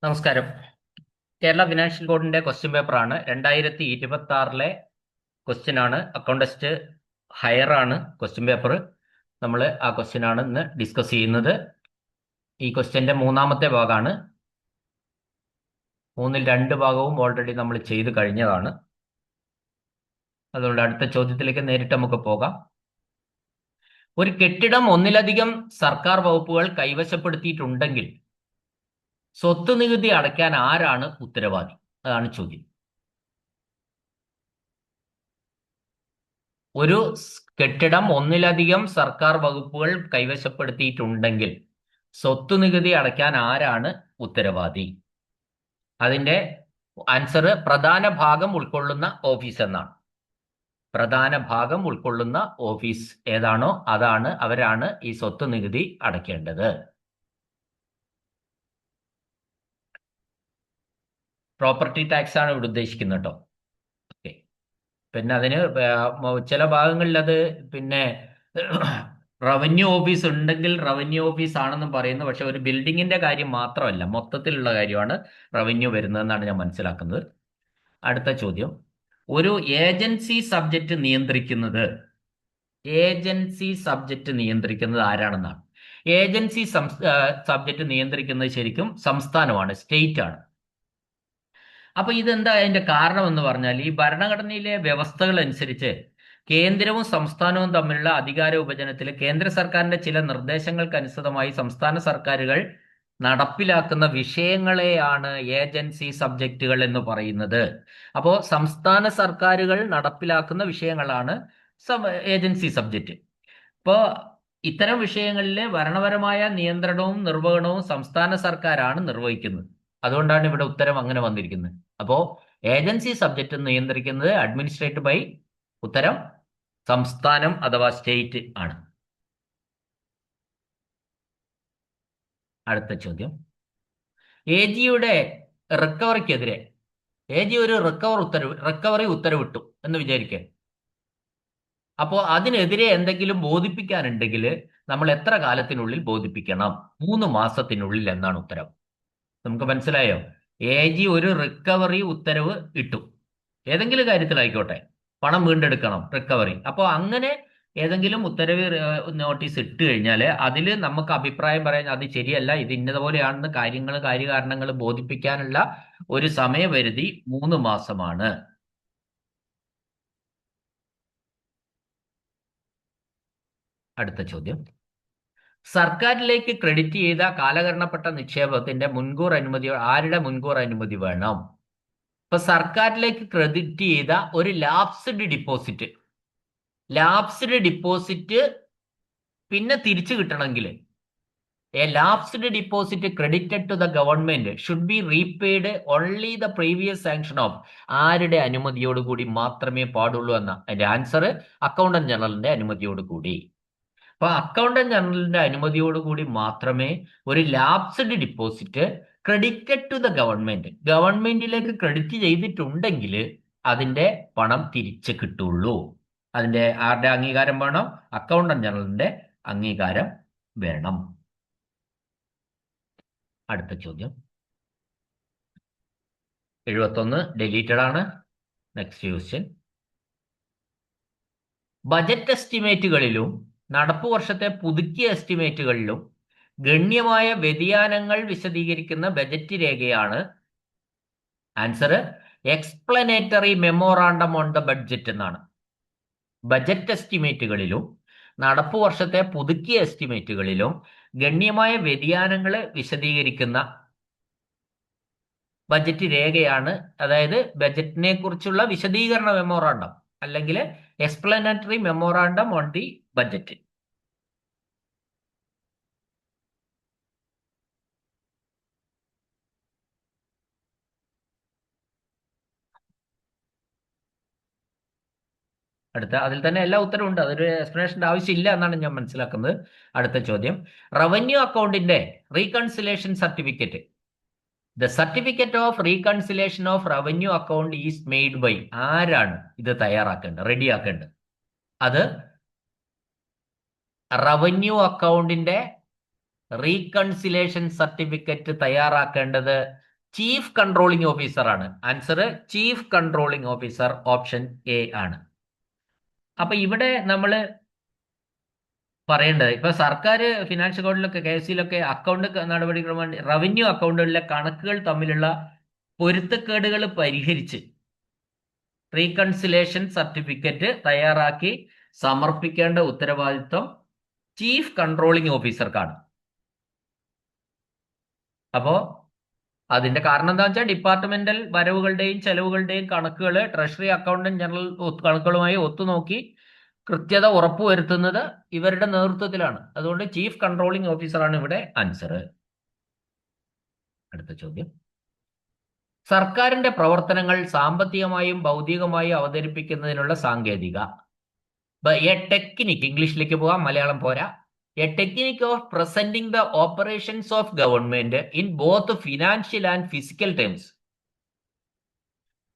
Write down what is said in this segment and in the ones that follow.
നമസ്കാരം. കേരള ഫിനാൻഷ്യൽ കോഡിന്റെ ക്വസ്റ്റ്യൻ പേപ്പറാണ്. 2026 ക്വസ്റ്റ്യൻ ആണ്. അക്കൗണ്ടസ്റ്റ് ഹയർ ആണ് ക്വസ്റ്റ്യൻ പേപ്പർ. നമ്മൾ ആ ക്വസ്റ്റ്യൻ ആണ് ഇന്ന് ഡിസ്കസ് ചെയ്യുന്നത്. ഈ ക്വസ്റ്റ്യന്റെ മൂന്നാമത്തെ ഭാഗമാണ്. മൂന്നിൽ രണ്ട് ഭാഗവും ഓൾറെഡി നമ്മൾ ചെയ്ത് കഴിഞ്ഞതാണ്. അതുകൊണ്ട് അടുത്ത ചോദ്യത്തിലേക്ക് നേരിട്ട് നമുക്ക് പോകാം. ഒരു കെട്ടിടം ഒന്നിലധികം സർക്കാർ വകുപ്പുകൾ കൈവശപ്പെടുത്തിയിട്ടുണ്ടെങ്കിൽ സ്വത്ത് നികുതി അടയ്ക്കാൻ ആരാണ് ഉത്തരവാദി? അതാണ് ചോദ്യം. ഒരു കെട്ടിടം ഒന്നിലധികം സർക്കാർ വകുപ്പുകൾ കൈവശപ്പെടുത്തിയിട്ടുണ്ടെങ്കിൽ സ്വത്ത് നികുതി അടയ്ക്കാൻ ആരാണ് ഉത്തരവാദി? അതിന്റെ ആൻസർ പ്രധാന ഭാഗം ഉൾക്കൊള്ളുന്ന ഓഫീസ് എന്നാണ്. പ്രധാന ഭാഗം ഉൾക്കൊള്ളുന്ന ഓഫീസ് ഏതാണോ അവരാണ് ഈ സ്വത്ത് നികുതി അടയ്ക്കേണ്ടത്. പ്രോപ്പർട്ടി ടാക്സ് ആണ് ഇവിടെ ഉദ്ദേശിക്കുന്നത് കേട്ടോ. ഓക്കെ. പിന്നെ അതിന് ചില ഭാഗങ്ങളിൽ അത് പിന്നെ റവന്യൂ ഓഫീസ് ഉണ്ടെങ്കിൽ റവന്യൂ ഓഫീസ് ആണെന്നും പറയുന്നു. പക്ഷെ ഒരു ബിൽഡിങ്ങിന്റെ കാര്യം മാത്രമല്ല, മൊത്തത്തിലുള്ള കാര്യമാണ് റവന്യൂ വരുന്നതെന്നാണ് ഞാൻ മനസ്സിലാക്കുന്നത്. അടുത്ത ചോദ്യം, ഒരു ഏജൻസി സബ്ജക്റ്റ് നിയന്ത്രിക്കുന്നത് ആരാണെന്നാണ്. ഏജൻസി സബ്ജക്റ്റ് നിയന്ത്രിക്കുന്നത് ശരിക്കും സംസ്ഥാനമാണ്, സ്റ്റേറ്റ് ആണ്. അപ്പൊ ഇതെന്താ അതിന്റെ കാരണം എന്ന് പറഞ്ഞാൽ, ഈ ഭരണഘടനയിലെ വ്യവസ്ഥകൾ അനുസരിച്ച് കേന്ദ്രവും സംസ്ഥാനവും തമ്മിലുള്ള അധികാര വിഭജനത്തിൽ കേന്ദ്ര സർക്കാരിന്റെ ചില നിർദ്ദേശങ്ങൾക്ക് അനുസൃതമായി സംസ്ഥാന സർക്കാരുകൾ നടപ്പിലാക്കുന്ന വിഷയങ്ങളെയാണ് ഏജൻസി സബ്ജക്റ്റുകൾ എന്ന് പറയുന്നത്. അപ്പോൾ സംസ്ഥാന സർക്കാരുകൾ നടപ്പിലാക്കുന്ന വിഷയങ്ങളാണ് ഏജൻസി സബ്ജക്റ്റ്. ഇപ്പോൾ ഇത്തരം വിഷയങ്ങളിലെ ഭരണപരമായ നിയന്ത്രണവും നിർവഹണവും സംസ്ഥാന സർക്കാരാണ് നിർവഹിക്കുന്നത്. അതുകൊണ്ടാണ് ഇവിടെ ഉത്തരം അങ്ങനെ വന്നിരിക്കുന്നത്. അപ്പോ ഏജൻസി സബ്ജക്റ്റ് നിയന്ത്രിക്കുന്നത് അഡ്മിനിസ്ട്രേറ്റ് ബൈ ഉത്തരം സംസ്ഥാനം അഥവാ സ്റ്റേറ്റ് ആണ്. അടുത്ത ചോദ്യം, എ ജിയുടെ റിക്കവറിക്കെതിരെ എ ജി ഒരു റിക്കവറി ഉത്തരവിട്ടു എന്ന് വിചാരിക്കുക. അപ്പോൾ അതിനെതിരെ എന്തെങ്കിലും ബോധിപ്പിക്കാനുണ്ടെങ്കിൽ നമ്മൾ എത്ര കാലത്തിനുള്ളിൽ ബോധിപ്പിക്കണം? 3 മാസത്തിനുള്ളിൽ എന്നാണ് ഉത്തരം. നമുക്ക് മനസ്സിലായോ? എ ജി ഒരു റിക്കവറി ഉത്തരവ് ഇട്ടു, ഏതെങ്കിലും കാര്യത്തിലായിക്കോട്ടെ, പണം വീണ്ടെടുക്കണം, റിക്കവറി. അപ്പോൾ അങ്ങനെ ഏതെങ്കിലും ഉത്തരവ് നോട്ടീസ് ഇട്ട് കഴിഞ്ഞാൽ അതിൽ നമുക്ക് അഭിപ്രായം പറയാൻ അത് ശരിയല്ല, ഇത് ഇന്നതുപോലെയാണെന്ന് കാര്യകാരണങ്ങൾ ബോധിപ്പിക്കാനുള്ള ഒരു സമയപരിധി 3 മാസമാണ്. അടുത്ത ചോദ്യം, സർക്കാരിലേക്ക് ക്രെഡിറ്റ് ചെയ്ത കാലഹരണപ്പെട്ട നിക്ഷേപത്തിന്റെ മുൻകൂർ അനുമതി ആരുടെ മുൻകൂർ അനുമതി വേണം? ഇപ്പൊ സർക്കാരിലേക്ക് ക്രെഡിറ്റ് ചെയ്ത ഒരു ലാപ്സ്ഡ് ഡിപ്പോസിറ്റ് പിന്നെ തിരിച്ചു കിട്ടണമെങ്കിൽ a lapsed deposit credited to the government should be repaid only the previous sanction of ആരുടെ അനുമതിയോടുകൂടി മാത്രമേ പാടുള്ളൂ എന്ന അതിന്റെ ആൻസർ അക്കൗണ്ടന്റ് ജനറലിന്റെ അനുമതിയോടുകൂടി. അപ്പൊ അക്കൗണ്ടന്റ് ജനറലിന്റെ അനുമതിയോടുകൂടി മാത്രമേ ഒരു lapsed deposit credited to the ഗവൺമെന്റിലേക്ക് ക്രെഡിറ്റ് ചെയ്തിട്ടുണ്ടെങ്കിൽ അതിന്റെ പണം തിരിച്ചു കിട്ടുള്ളൂ. അതിന്റെ ആരുടെ അംഗീകാരം വേണം? അക്കൗണ്ടന്റ് ജനറലിന്റെ അംഗീകാരം വേണം. അടുത്ത ചോദ്യം, 71 ഡിലീറ്റഡ് ആണ്. നെക്സ്റ്റ് ക്വസ്റ്റ്യൻ, ബജറ്റ് എസ്റ്റിമേറ്റുകളിലും നടപ്പു വർഷത്തെ പുതുക്കിയ എസ്റ്റിമേറ്റുകളിലും ഗണ്യമായ വ്യതിയാനങ്ങൾ വിശദീകരിക്കുന്ന ബജറ്റ് രേഖയാണ് answer explanatory memorandum on the budget എന്നാണ്. ബജറ്റ് എസ്റ്റിമേറ്റുകളിലും നടപ്പു വർഷത്തെ പുതുക്കിയ എസ്റ്റിമേറ്റുകളിലും ഗണ്യമായ വ്യതിയാനങ്ങൾ വിശദീകരിക്കുന്ന ബജറ്റ് രേഖയാണ്, അതായത് ബജറ്റിനെ കുറിച്ചുള്ള വിശദീകരണ മെമ്മോറാണ്ടം അല്ലെങ്കിൽ explanatory memorandum on the budget. അതിൽ തന്നെ എല്ലാ ഉത്തരവും ഉണ്ട്, അതൊരു എക്സ്പ്ലനേഷന്റെ ആവശ്യമില്ല എന്നാണ് ഞാൻ മനസ്സിലാക്കുന്നത്. അടുത്ത ചോദ്യം, റവന്യൂ അക്കൗണ്ടിന്റെ reconciliation certificate, the certificate of reconciliation of revenue account is made by ആരാണ് ഇത് റെഡിയാക്കേണ്ടത്? അത് റവന്യൂ അക്കൗണ്ടിന്റെ റീകൺസിലേഷൻ സർട്ടിഫിക്കറ്റ് തയ്യാറാക്കേണ്ടത് ചീഫ് കൺട്രോളിംഗ് ഓഫീസർ ആണ്. Answer chief controlling officer, option A ആണ്. അപ്പൊ ഇവിടെ നമ്മൾ പറയേണ്ടത്, ഇപ്പൊ സർക്കാർ ഫിനാൻഷ്യൽ കോഡിലൊക്കെ KFC-യിലൊക്കെ അക്കൗണ്ട് നടപടിക്രമം, റവന്യൂ അക്കൗണ്ടുകളിലെ കണക്കുകൾ തമ്മിലുള്ള പൊരുത്തക്കേടുകൾ പരിഹരിച്ച് റീകൺസിലേഷൻ സർട്ടിഫിക്കറ്റ് തയ്യാറാക്കി സമർപ്പിക്കേണ്ട ഉത്തരവാദിത്വം ചീഫ് കൺട്രോളിംഗ് ഓഫീസർക്കാണ്. അപ്പോ അതിന്റെ കാരണം എന്താ വെച്ചാൽ ഡിപ്പാർട്ട്മെന്റൽ വരവുകളുടെയും ചെലവുകളുടെയും കണക്കുകൾ ട്രഷറി അക്കൗണ്ടന്റ് ജനറൽ കണക്കുകളുമായി ഒത്തുനോക്കി കൃത്യത ഉറപ്പുവരുത്തുന്നത് ഇവരുടെ നേതൃത്വത്തിലാണ്. അതുകൊണ്ട് ചീഫ് കൺട്രോളിംഗ് ഓഫീസറാണ് ഇവിടെ ആൻസർ. അടുത്ത ചോദ്യം, സർക്കാരിന്റെ പ്രവർത്തനങ്ങൾ സാമ്പത്തികമായും ഭൗതികമായും അവതരിപ്പിക്കുന്നതിനുള്ള സാങ്കേതിക, എ ടെക്നിക്, ഇംഗ്ലീഷിലേക്ക് പോവാം, മലയാളം പോരാ. A technique of presenting the operations of government in both financial and physical terms.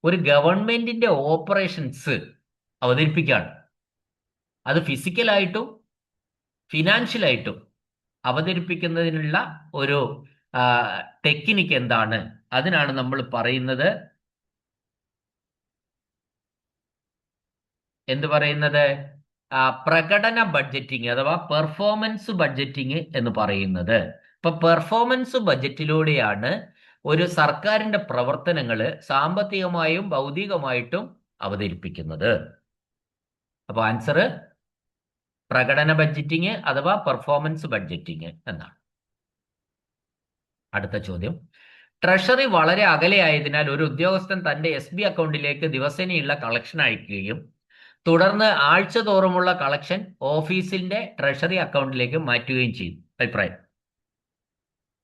ഒരു ഗവൺമെന്റിന്റെ ഓപ്പറേഷൻസ് അവതരിപ്പിക്കുകയാണ്. അത് ഫിസിക്കലായിട്ടും ഫിനാൻഷ്യലായിട്ടും അവതരിപ്പിക്കുന്നതിനുള്ള ഒരു ടെക്നിക്ക് എന്താണ്? അതിനാണ് നമ്മൾ പറയുന്നത് എന്ത് പറയുന്നത്? പ്രകടന ബഡ്ജറ്റിംഗ് അഥവാ പെർഫോമൻസ് ബഡ്ജറ്റിംഗ് എന്ന് പറയുന്നത്. ഇപ്പൊ പെർഫോമൻസ് ബഡ്ജറ്റിലൂടെയാണ് ഒരു സർക്കാരിന്റെ പ്രവർത്തനങ്ങൾ സാമ്പത്തികമായും ഭൗതികമായിട്ടും അവതരിപ്പിക്കുന്നത്. അപ്പൊ ആൻസർ പ്രകടന ബഡ്ജറ്റിംഗ് അഥവാ പെർഫോമൻസ് ബഡ്ജറ്റിംഗ് എന്നാണ്. അടുത്ത ചോദ്യം, ട്രഷറി വളരെ അകലെയായതിനാൽ ഒരു ഉദ്യോഗസ്ഥൻ തന്റെ SB അക്കൗണ്ടിലേക്ക് ദിവസേനയുള്ള കളക്ഷൻ അയക്കുകയും തുടർന്ന് ആഴ്ച തോറുമുള്ള കളക്ഷൻ ഓഫീസിന്റെ ട്രഷറി അക്കൗണ്ടിലേക്ക് മാറ്റുകയും ചെയ്തു. അഭിപ്രായം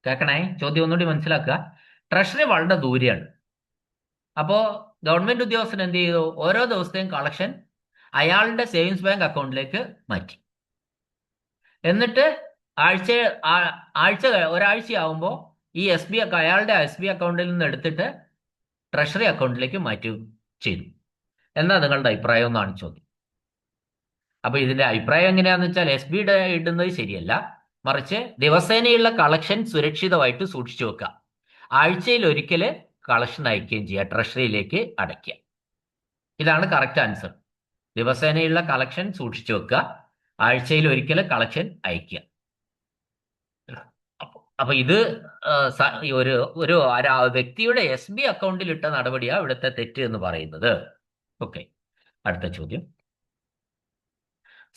കേൾക്കണേ, ചോദ്യം ഒന്നുകൂടി മനസ്സിലാക്കുക. ട്രഷറി വളരെ ദൂരെയാണ്. അപ്പോൾ ഗവൺമെന്റ് ഉദ്യോഗസ്ഥൻ എന്ത് ചെയ്തു? ഓരോ ദിവസത്തെയും കളക്ഷൻ അയാളുടെ സേവിങ്സ് ബാങ്ക് അക്കൗണ്ടിലേക്ക് മാറ്റി. എന്നിട്ട് ഒരാഴ്ചയാവുമ്പോൾ ഈ അയാളുടെ SB അക്കൗണ്ടിൽ നിന്ന് എടുത്തിട്ട് ട്രഷറി അക്കൗണ്ടിലേക്ക് മാറ്റി ചെയ്തു. എന്താ നിങ്ങളുടെ അഭിപ്രായം എന്നാണ് ചോദ്യം. അപ്പൊ ഇതിന്റെ അഭിപ്രായം എങ്ങനെയാന്ന് വെച്ചാൽ SB ഇടുന്നത് ശരിയല്ല, മറിച്ച് ദിവസേനയുള്ള കളക്ഷൻ സുരക്ഷിതമായിട്ട് സൂക്ഷിച്ചു വെക്കുക, ആഴ്ചയിൽ ഒരിക്കൽ കളക്ഷൻ അയക്കുകയും ചെയ്യുക, ട്രഷറിയിലേക്ക് അടയ്ക്കുക. ഇതാണ് കറക്റ്റ് ആൻസർ. ദിവസേനയുള്ള കളക്ഷൻ സൂക്ഷിച്ചു വെക്കുക, ആഴ്ചയിൽ ഒരിക്കൽ കളക്ഷൻ അയക്കുക. അപ്പൊ ഇത് ഒരു വ്യക്തിയുടെ SB അക്കൗണ്ടിൽ ഇട്ട നടപടിയാണ് ഇവിടുത്തെ തെറ്റ് എന്ന് പറയുന്നത്. ഓക്കെ, അടുത്ത ചോദ്യം,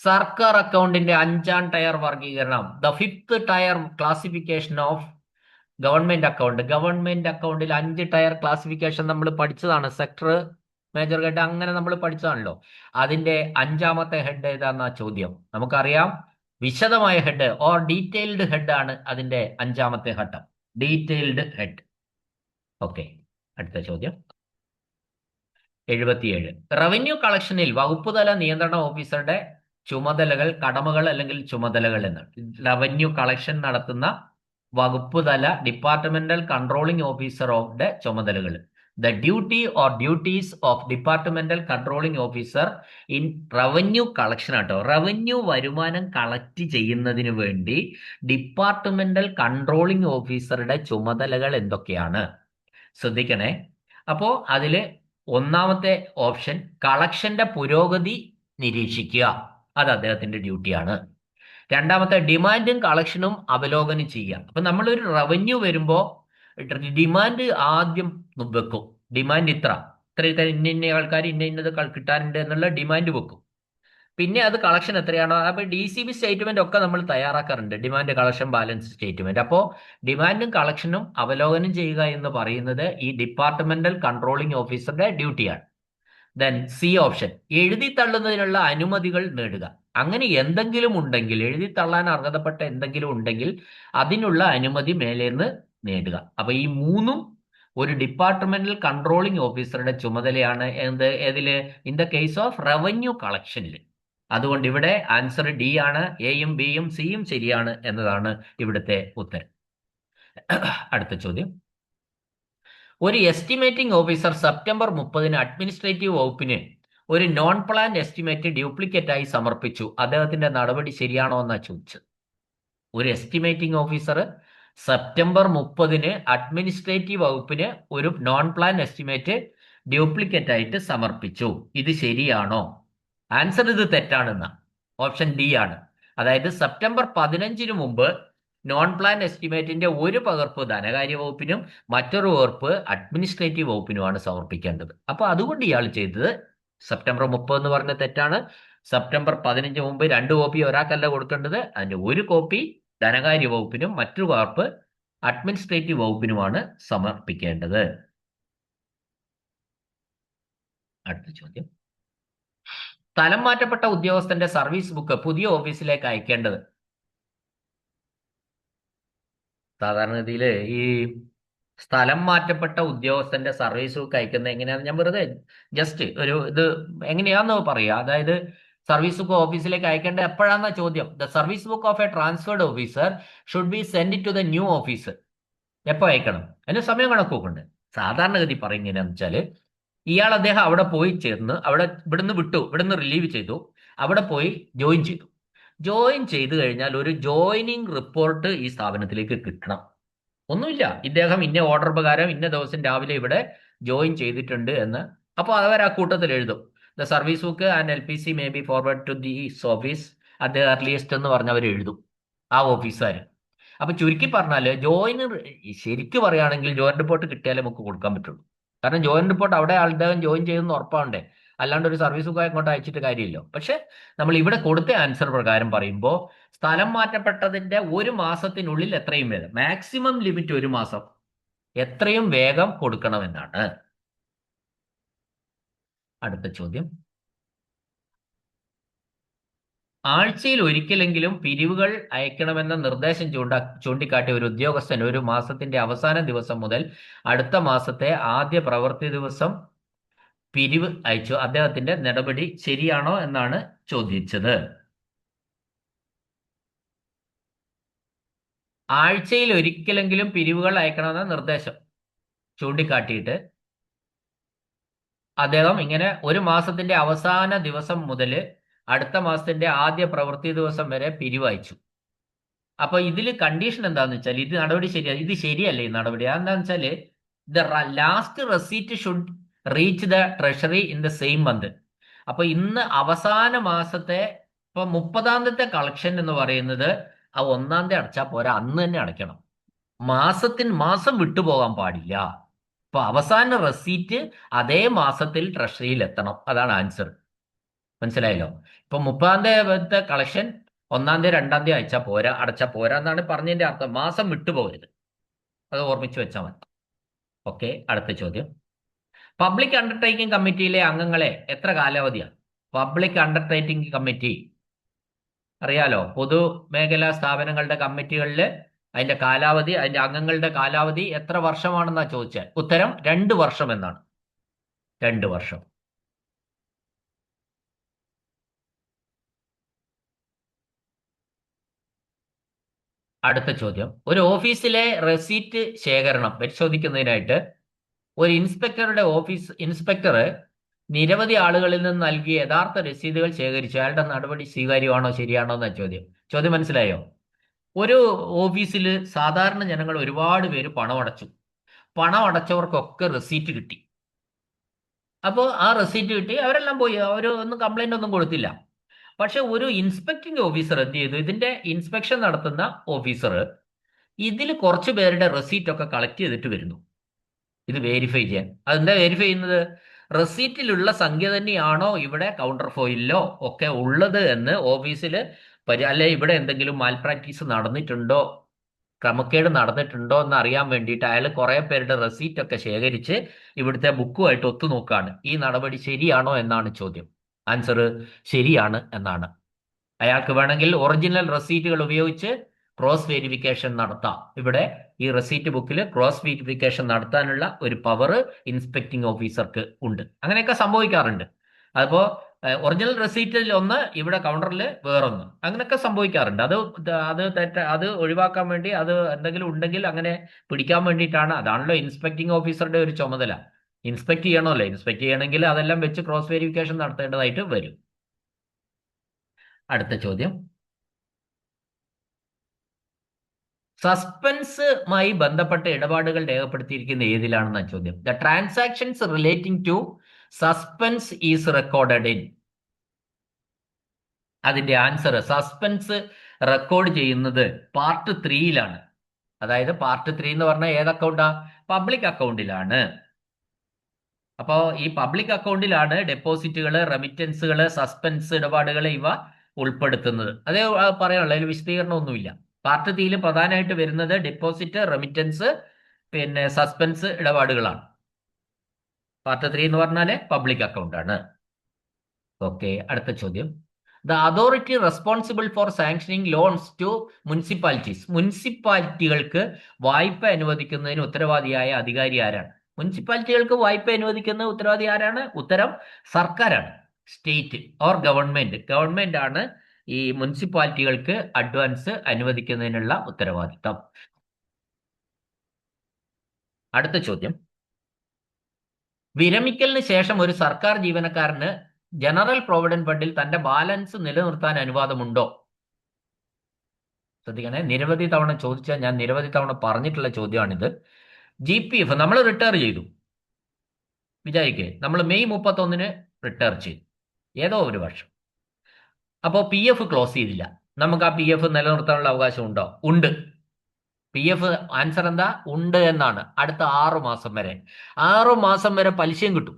സർക്കാർ അക്കൗണ്ടിന്റെ 5ാം ടയർ വർഗീകരണം, the 5th tier classification of government account. Government അക്കൗണ്ടിൽ 5 ടയർ ക്ലാസിഫിക്കേഷൻ നമ്മൾ പഠിച്ചതാണ്. സെക്ടർ, മേജർ ഹെഡ്, അങ്ങനെ നമ്മൾ പഠിച്ചതാണല്ലോ. അതിന്റെ 5ാമത്തെ ഹെഡ് ഏതാന്നാ ചോദ്യം. നമുക്കറിയാം, വിശദമായ ഹെഡ് ഓർ ഡീറ്റെയിൽഡ് ഹെഡ് ആണ് അതിന്റെ 5ാമത്തെ ഘട്ടം, ഡീറ്റെയിൽഡ് ഹെഡ്. ഓക്കെ, അടുത്ത ചോദ്യം 77. റവന്യൂ കളക്ഷനിൽ വകുപ്പുതല നിയന്ത്രണ ഓഫീസറുടെ ചുമതലകൾ, കടമകൾ അല്ലെങ്കിൽ ചുമതലകൾ എന്നാണ്. റവന്യൂ കളക്ഷൻ നടത്തുന്ന വകുപ്പുതല ഡിപ്പാർട്ട്മെന്റൽ കൺട്രോളിംഗ് ഓഫീസറുടെ ചുമതലകൾ. The duty or duties of departmental controlling officer in revenue collection ആട്ടോ. റവന്യൂ വരുമാനം കളക്ട് ചെയ്യുന്നതിന് വേണ്ടി ഡിപ്പാർട്ട്മെന്റൽ കൺട്രോളിംഗ് ഓഫീസറുടെ ചുമതലകൾ എന്തൊക്കെയാണ്? ശ്രദ്ധിക്കണേ. അപ്പോ അതില് 1ാമത്തെ ഓപ്ഷൻ കളക്ഷന്റെ പുരോഗതി നിരീക്ഷിക്കുക, അത് അദ്ദേഹത്തിന്റെ ഡ്യൂട്ടിയാണ്. 2ാമത്തെ ഡിമാൻഡും കളക്ഷനും അവലോകനം ചെയ്യുക. അപ്പൊ നമ്മളൊരു റവന്യൂ വരുമ്പോൾ ഡിമാൻഡ് ആദ്യം വെക്കും. ഡിമാൻഡ് ഇത്ര ഇന്ന ആൾക്കാർ ഇന്നത് കിട്ടാനുണ്ട് എന്നുള്ള ഡിമാൻഡ് വെക്കും. പിന്നെ അത് കളക്ഷൻ എത്രയാണോ, അപ്പൊ DCB സ്റ്റേറ്റ്മെന്റ് ഒക്കെ നമ്മൾ തയ്യാറാക്കാറുണ്ട്, ഡിമാൻഡ് കളക്ഷൻ ബാലൻസ് സ്റ്റേറ്റ്മെന്റ്. അപ്പോൾ ഡിമാൻഡും കളക്ഷനും അവലോകനം ചെയ്യുക എന്ന് പറയുന്നത് ഈ ഡിപ്പാർട്ട്മെന്റൽ കൺട്രോളിംഗ് ഓഫീസറുടെ ഡ്യൂട്ടിയാണ്. ദെൻ C ഓപ്ഷൻ, എഴുതി തള്ളുന്നതിനുള്ള അനുമതികൾ നേടുക. അങ്ങനെ എന്തെങ്കിലും ഉണ്ടെങ്കിൽ, എഴുതി തള്ളാൻ അർഹതപ്പെട്ട എന്തെങ്കിലും ഉണ്ടെങ്കിൽ അതിനുള്ള അനുമതി മേലേന്ന് നേടുക. അപ്പൊ ഈ 3ഉം ഒരു ഡിപ്പാർട്ട്മെന്റൽ കൺട്രോളിംഗ് ഓഫീസറുടെ ചുമതലയാണ്. ഏതില്? In the case of revenue കളക്ഷനിൽ. അതുകൊണ്ട് ഇവിടെ ആൻസർ D ആണ്. Aയും Bയും Cയും ശരിയാണ് എന്നതാണ് ഇവിടുത്തെ ഉത്തരം. അടുത്ത ചോദ്യം, ഒരു എസ്റ്റിമേറ്റിംഗ് ഓഫീസർ സെപ്റ്റംബർ 30-ന് അഡ്മിനിസ്ട്രേറ്റീവ് വകുപ്പിന് ഒരു നോൺ പ്ലാൻ എസ്റ്റിമേറ്റ് ഡ്യൂപ്ലിക്കേറ്റ് ആയി സമർപ്പിച്ചു. അദ്ദേഹത്തിന്റെ നടപടി ശരിയാണോ എന്നാ ചോദിച്ചത്. ഒരു എസ്റ്റിമേറ്റിംഗ് ഓഫീസർ സെപ്റ്റംബർ 30-ന് അഡ്മിനിസ്ട്രേറ്റീവ് വകുപ്പിന് ഒരു നോൺ പ്ലാൻ എസ്റ്റിമേറ്റ് ഡ്യൂപ്ലിക്കേറ്റ് ആയിട്ട് സമർപ്പിച്ചു. ഇത് ശരിയാണോ? ആൻസർ ഇത് തെറ്റാണെന്ന ഓപ്ഷൻ ഡി ആണ്. അതായത് സെപ്റ്റംബർ 15-ന് മുമ്പ് നോൺ പ്ലാൻ എസ്റ്റിമേറ്റിന്റെ ഒരു പകർപ്പ് ധനകാര്യ വകുപ്പിനും മറ്റൊരു പകർപ്പ് അഡ്മിനിസ്ട്രേറ്റീവ് വകുപ്പിനുമാണ് സമർപ്പിക്കേണ്ടത്. അപ്പൊ അതുകൊണ്ട് ഇയാൾ ചെയ്തത് സെപ്റ്റംബർ 30 എന്ന് പറഞ്ഞ തെറ്റാണ്. സെപ്റ്റംബർ 15 മുമ്പ് 2 കോപ്പി ഒരാൾക്കല്ല കൊടുക്കേണ്ടത്. അതിന്റെ ഒരു കോപ്പി ധനകാര്യ വകുപ്പിനും മറ്റൊരു പകർപ്പ് അഡ്മിനിസ്ട്രേറ്റീവ് വകുപ്പിനുമാണ് സമർപ്പിക്കേണ്ടത്. അടുത്ത ചോദ്യം. സ്ഥലം മാറ്റപ്പെട്ട ഉദ്യോഗസ്ഥന്റെ സർവീസ് ബുക്ക് പുതിയ ഓഫീസിലേക്ക് അയക്കേണ്ടത്. സാധാരണഗതിയിൽ ഈ സ്ഥലം മാറ്റപ്പെട്ട ഉദ്യോഗസ്ഥന്റെ സർവീസ് ബുക്ക് അയക്കുന്നത് എങ്ങനെയാണെന്ന് ഞാൻ വെറുതെ ജസ്റ്റ് ഒരു ഇത് എങ്ങനെയാന്ന് പറയാ. അതായത് സർവീസ് ബുക്ക് ഓഫീസിലേക്ക് അയക്കേണ്ടത് എപ്പോഴാന്ന ചോദ്യം. The service book of a transferred officer should be send to the new officer. എപ്പോ അയക്കണം? അതിന് സമയം കണക്കൊക്കെ ഉണ്ട്. സാധാരണഗതി പറയുന്നതെന്ന് വെച്ചാല് അദ്ദേഹം അവിടെ പോയി ചേർന്ന് അവിടെ ഇവിടുന്ന് വിട്ടു, ഇവിടുന്ന് റിലീവ് ചെയ്തു, അവിടെ പോയി ജോയിൻ ചെയ്തു. ജോയിൻ ചെയ്തു കഴിഞ്ഞാൽ ഒരു ജോയിനിങ് റിപ്പോർട്ട് ഈ സ്ഥാപനത്തിലേക്ക് കിട്ടണം. ഒന്നുമില്ല, ഇദ്ദേഹം ഇന്ന ഓർഡർ പ്രകാരം ഇന്ന ദിവസം രാവിലെ ഇവിടെ ജോയിൻ ചെയ്തിട്ടുണ്ട് എന്ന്. അപ്പോൾ അവർ ആ കൂട്ടത്തിൽ എഴുതും, the service book and LPC may be forward to these office at the earliest എന്ന് പറഞ്ഞവർ എഴുതും ആ ഓഫീസുകാർ. അപ്പൊ ചുരുക്കി പറഞ്ഞാല് ശരിക്ക് പറയുകയാണെങ്കിൽ ജോയിൻ റിപ്പോർട്ട് കിട്ടിയാലേ നമുക്ക് കൊടുക്കാൻ പറ്റുള്ളൂ. കാരണം ജോയിൻ റിപ്പോർട്ട് അവിടെ അദ്ദേഹം ജോയിൻ ചെയ്തെന്ന് ഉറപ്പാണ്ടേ, അല്ലാണ്ട് ഒരു സർവീസ് ബുക്ക് അങ്ങോട്ട് അയച്ചിട്ട് കാര്യമില്ല. പക്ഷെ നമ്മൾ ഇവിടെ കൊടുത്ത ആൻസർ പ്രകാരം പറയുമ്പോൾ സ്ഥലം മാറ്റപ്പെട്ടതിന്റെ ഒരു മാസത്തിനുള്ളിൽ എത്രയും വേഗം, മാക്സിമം ലിമിറ്റ് ഒരു മാസം, എത്രയും വേഗം കൊടുക്കണമെന്നാണ്. അടുത്ത ചോദ്യം. ആഴ്ചയിൽ ഒരിക്കലെങ്കിലും പിരിവുകൾ അയക്കണമെന്ന നിർദ്ദേശം ചൂണ്ടിക്കാട്ടിയ ഒരു ഉദ്യോഗസ്ഥൻ ഒരു മാസത്തിന്റെ അവസാന ദിവസം മുതൽ അടുത്ത മാസത്തെ ആദ്യ പ്രവൃത്തി ദിവസം പിരിവ് അയച്ചു. അദ്ദേഹത്തിന്റെ നടപടി ശരിയാണോ എന്നാണ് ചോദിച്ചത്. ആഴ്ചയിൽ ഒരിക്കലെങ്കിലും പിരിവുകൾ അയക്കണമെന്ന നിർദ്ദേശം ചൂണ്ടിക്കാട്ടിയിട്ട് അദ്ദേഹം ഇങ്ങനെ ഒരു മാസത്തിന്റെ അവസാന ദിവസം മുതൽ അടുത്ത മാസത്തിന്റെ ആദ്യ പ്രവൃത്തി ദിവസം വരെ പിരിവ് അയച്ചു. അപ്പൊ ഇതിൽ കണ്ടീഷൻ എന്താന്ന് വെച്ചാൽ ഇത് നടപടി ശരിയാ, ഇത് ശരിയല്ലേ ഈ നടപടി? എന്താന്ന് വെച്ചാല് the last receipt should reach the treasury in the same month. അപ്പൊ ഇന്ന് അവസാന മാസത്തെ ഇപ്പൊ 30-ാമത്തെ കളക്ഷൻ എന്ന് പറയുന്നത് ആ 1-ാം തീയതി അടച്ചാൽ പോരാ, അന്ന് തന്നെ അടയ്ക്കണം. മാസം വിട്ടുപോകാൻ പാടില്ല. ഇപ്പൊ അവസാന റെസീറ്റ് അതേ മാസത്തിൽ ട്രഷറിയിൽ എത്തണം. അതാണ് ആൻസർ. മനസ്സിലായല്ലോ? ഇപ്പൊ 30-ാം തീയതി കളക്ഷൻ 1-ാം തീയതി 2-ാം തീയതി അടച്ചാൽ പോരാ എന്നാണ് പറഞ്ഞതിന്റെ അർത്ഥം. മാസം വിട്ടുപോകരുത്. അത് ഓർമ്മിച്ച് വെച്ചാൽ മതി. ഓക്കെ, അടുത്ത ചോദ്യം. പബ്ലിക് അണ്ടർടേക്കിംഗ് കമ്മിറ്റിയിലെ അംഗങ്ങളെ എത്ര കാലാവധിയാണ്? പബ്ലിക് അണ്ടർടേക്കിംഗ് കമ്മിറ്റി അറിയാലോ, പൊതുമേഖലാ സ്ഥാപനങ്ങളുടെ കമ്മിറ്റികളിൽ അതിന്റെ കാലാവധി, അതിന്റെ അംഗങ്ങളുടെ കാലാവധി എത്ര വർഷമാണെന്നാ ചോദിച്ചാൽ ഉത്തരം 2 വർഷം എന്നാണ്. 2 വർഷം. അടുത്ത ചോദ്യം. ഒരു ഓഫീസിലെ റെസീറ്റ് ശേഖരണം പരിശോധിക്കുന്നതിനായിട്ട് ഒരു ഇൻസ്പെക്ടർ നിരവധി ആളുകളിൽ നിന്ന് നൽകിയ യഥാർത്ഥ രസീതുകൾ ശേഖരിച്ചു. അയാളുടെ നടപടി സ്വീകാര്യമാണോ ശരിയാണോ എന്ന ചോദ്യം മനസ്സിലായോ? ഒരു ഓഫീസിൽ സാധാരണ ജനങ്ങൾ ഒരുപാട് പേര് പണം അടച്ചവർക്കൊക്കെ റെസീറ്റ് കിട്ടി. അപ്പോൾ ആ റെസീറ്റ് കിട്ടി, അവരെല്ലാം പോയി, അവർ ഒന്നും കംപ്ലൈന്റ് ഒന്നും കൊടുത്തില്ല. പക്ഷെ ഒരു ഇൻസ്പെക്ടിംഗ് ഓഫീസർ എന്ത് ചെയ്തു? ഇതിന്റെ ഇൻസ്പെക്ഷൻ നടത്തുന്ന ഓഫീസർ ഇതിൽ കുറച്ച് പേരുടെ റെസീറ്റ് ഒക്കെ കളക്ട് ചെയ്തിട്ട് വരുന്നു ഇത് വെരിഫൈ ചെയ്യാൻ. അതെന്താ വെരിഫൈ ചെയ്യുന്നത്? റെസീറ്റിലുള്ള സംഖ്യ തന്നെയാണോ ഇവിടെ കൗണ്ടർ ഫോയിലോ ഒക്കെ ഉള്ളത് എന്ന് ഓഫീസിൽ അല്ലെ ഇവിടെ എന്തെങ്കിലും മാൽ പ്രാക്ടീസ് നടന്നിട്ടുണ്ടോ, ക്രമക്കേട് നടന്നിട്ടുണ്ടോ എന്ന് അറിയാൻ വേണ്ടിയിട്ട് അയാൾ കുറെ പേരുടെ റെസീറ്റ് ഒക്കെ ശേഖരിച്ച് ഇവിടുത്തെ ബുക്കുമായിട്ട് ഒത്തുനോക്കുകയാണ്. ഈ നടപടി ശരിയാണോ എന്നാണ് ചോദ്യം. ആൻസർ ശരിയാണ് എന്നാണ്. അയാൾക്ക് വേണമെങ്കിൽ ഒറിജിനൽ റെസീറ്റുകൾ ഉപയോഗിച്ച് ക്രോസ് വെരിഫിക്കേഷൻ നടത്താം. ഇവിടെ ഈ റെസീറ്റ് ബുക്കിൽ ക്രോസ് വെരിഫിക്കേഷൻ നടത്താനുള്ള ഒരു പവർ ഇൻസ്പെക്ടിംഗ് ഓഫീസർക്ക് ഉണ്ട്. അങ്ങനെയൊക്കെ സംഭവിക്കാറുണ്ട്. അതിപ്പോ ഒറിജിനൽ റെസീറ്റിൽ ഒന്ന്, ഇവിടെ കൗണ്ടറിൽ വേറൊന്ന്, അങ്ങനെയൊക്കെ സംഭവിക്കാറുണ്ട്. അത് ഒഴിവാക്കാൻ വേണ്ടി, അത് എന്തെങ്കിലും ഉണ്ടെങ്കിൽ അങ്ങനെ പിടിക്കാൻ വേണ്ടിയിട്ടാണ്. അതാണല്ലോ ഇൻസ്പെക്ടിംഗ് ഓഫീസറുടെ ഒരു ചുമതല. ഇൻസ്പെക്ട് ചെയ്യണമല്ലോ. ഇൻസ്പെക്ട് ചെയ്യണമെങ്കിൽ അതെല്ലാം വെച്ച് ക്രോസ് വെരിഫിക്കേഷൻ നടത്തേണ്ടതായിട്ട് വരും. അടുത്ത ചോദ്യം. സസ്പെൻസുമായി ബന്ധപ്പെട്ട ഇടപാടുകൾ രേഖപ്പെടുത്തിയിരിക്കുന്ന ഏതിലാണെന്ന ചോദ്യം. The transactions relating to suspense is recorded in. അതിന്റെ ആൻസർ സസ്പെൻസ് റെക്കോർഡ് ചെയ്യുന്നത് പാർട്ട് 3-യിലാണ്. അതായത് പാർട്ട് 3 എന്ന് പറഞ്ഞാൽ ഏത് അക്കൗണ്ടാ? പബ്ലിക് അക്കൗണ്ടിലാണ്. അപ്പോൾ ഈ പബ്ലിക് അക്കൗണ്ടിലാണ് ഡെപ്പോസിറ്റുകൾ, റെമിറ്റൻസുകൾ, സസ്പെൻസ് ഇടപാടുകൾ ഇവ ഉൾപ്പെടുത്തുന്നത്. അതേ പറയാനുള്ളൂ, അതിൽ വിശദീകരണമൊന്നുമില്ല. പാർട്ട് 3-യിൽ പ്രധാനമായിട്ട് വരുന്നത് ഡെപ്പോസിറ്റ്, റെമിറ്റൻസ്, പിന്നെ സസ്പെൻസ് ഇടപാടുകളാണ്. പാർട്ട് 3 എന്ന് പറഞ്ഞാൽ പബ്ലിക് അക്കൗണ്ടാണ്. ഓക്കെ, അടുത്ത ചോദ്യം. The authority responsible for sanctioning loans to municipalities. മുനിസിപ്പാലിറ്റികൾക്ക് വായ്പ അനുവദിക്കുന്നതിന് ഉത്തരവാദിയായ അധികാരി ആരാണ്? മുനിസിപ്പാലിറ്റികൾക്ക് വായ്പ അനുവദിക്കുന്ന ഉത്തരവാദി ആരാണ്? ഉത്തരം സർക്കാരാണ്. State or government. ഗവൺമെന്റ് ആണ് ഈ മുനിസിപ്പാലിറ്റികൾക്ക് അഡ്വാൻസ് അനുവദിക്കുന്നതിനുള്ള ഉത്തരവാദിത്തം. അടുത്ത ചോദ്യം. വിരമിക്കലിന് ശേഷം ഒരു സർക്കാർ ജീവനക്കാരന് ജനറൽ പ്രൊവിഡന്റ് ഫണ്ടിൽ തന്റെ ബാലൻസ് നിലനിർത്താൻ അനുവാദമുണ്ടോ? ശ്രദ്ധിക്കണേ, നിരവധി തവണ ചോദിച്ചാൽ ഞാൻ നിരവധി തവണ പറഞ്ഞിട്ടുള്ള ചോദ്യമാണിത്. GPF നമ്മൾ റിട്ടയർ ചെയ്തു വിചാരിക്കേ, നമ്മൾ മെയ് 31-ന് റിട്ടയർ ചെയ്തു, ഏതോ ഒരു വർഷം. അപ്പോൾ PF ക്ലോസ് ചെയ്തില്ല. നമുക്ക് ആ PF നിലനിർത്താനുള്ള അവകാശം ഉണ്ടോ? ഉണ്ട്. PF ആൻസർ എന്താ? ഉണ്ട് എന്നാണ്. അടുത്ത 6 മാസം വരെ. 6 മാസം വരെ പലിശയും കിട്ടും.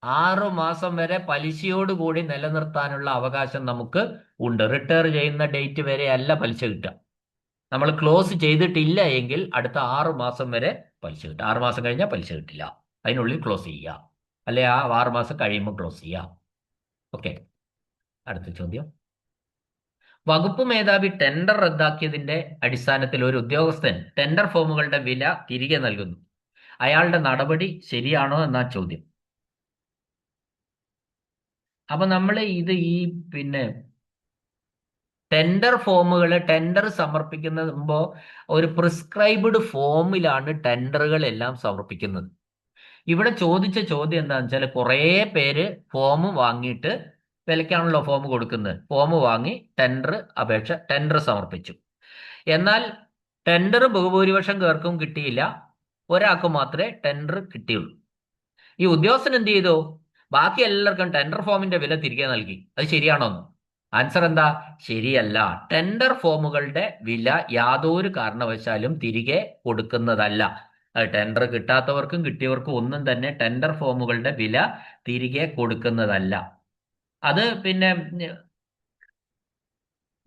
6 മാസം വരെ പലിശയോടുകൂടി നിലനിർത്താനുള്ള അവകാശം നമുക്ക് ഉണ്ട്. റിട്ടയർ ചെയ്യുന്ന ഡേറ്റ് വരെ അല്ല പലിശ കിട്ടുക. നമ്മൾ ക്ലോസ് ചെയ്തിട്ടില്ല എങ്കിൽ അടുത്ത 6 മാസം വരെ പലിശ കിട്ടും. 6 മാസം കഴിഞ്ഞാൽ പലിശ കിട്ടില്ല. അതിനുള്ളിൽ ക്ലോസ് ചെയ്യുക, അല്ലെ ആ 6 മാസം കഴിയുമ്പോൾ ക്ലോസ് ചെയ്യുക. ഓക്കെ, അടുത്ത ചോദ്യം. വകുപ്പ് മേധാവി ടെൻഡർ റദ്ദാക്കിയതിന്റെ അടിസ്ഥാനത്തിൽ ഒരു ഉദ്യോഗസ്ഥൻ ടെൻഡർ ഫോമുകളുടെ വില തിരികെ നൽകുന്നു. അയാളുടെ നടപടി ശരിയാണോ എന്നാ ചോദ്യം. അപ്പൊ നമ്മൾ പിന്നെ ടെൻഡർ ഫോമുകൾ, ടെൻഡർ സമർപ്പിക്കുമ്പോൾ ഒരു പ്രിസ്ക്രൈബ്ഡ് ഫോമിലാണ് ടെൻഡറുകൾ എല്ലാം സമർപ്പിക്കുന്നത്. ഇവിടെ ചോദിച്ച ചോദ്യം എന്താണെന്ന് വെച്ചാൽ, കുറേ പേര് ഫോം വാങ്ങിയിട്ട്, വിലക്കാണല്ലോ ഫോം കൊടുക്കുന്നത്, ഫോം വാങ്ങി ടെൻഡർ സമർപ്പിച്ചു. എന്നാൽ ടെൻഡർ ബഹുഭൂരിപക്ഷം പേർക്കും കിട്ടിയില്ല, ഒരാൾക്ക് മാത്രമേ ടെൻഡർ കിട്ടിയുള്ളൂ. ഈ ഉദ്യോഗസ്ഥൻ എന്ത് ചെയ്തു? ബാക്കി എല്ലാവർക്കും ടെൻഡർ ഫോമിന്റെ വില തിരികെ നൽകി. അത് ശരിയാണോ? ആൻസർ എന്താ? ശരിയല്ല. ടെൻഡർ ഫോമുകളുടെ വില യാതൊരു കാരണവശാലും തിരികെ കൊടുക്കുന്നതല്ല. ടെൻഡർ കിട്ടാത്തവർക്കും കിട്ടിയവർക്കും ഒന്നും തന്നെ ടെൻഡർ ഫോമുകളുടെ വില തിരികെ കൊടുക്കുന്നതല്ല. അത് പിന്നെ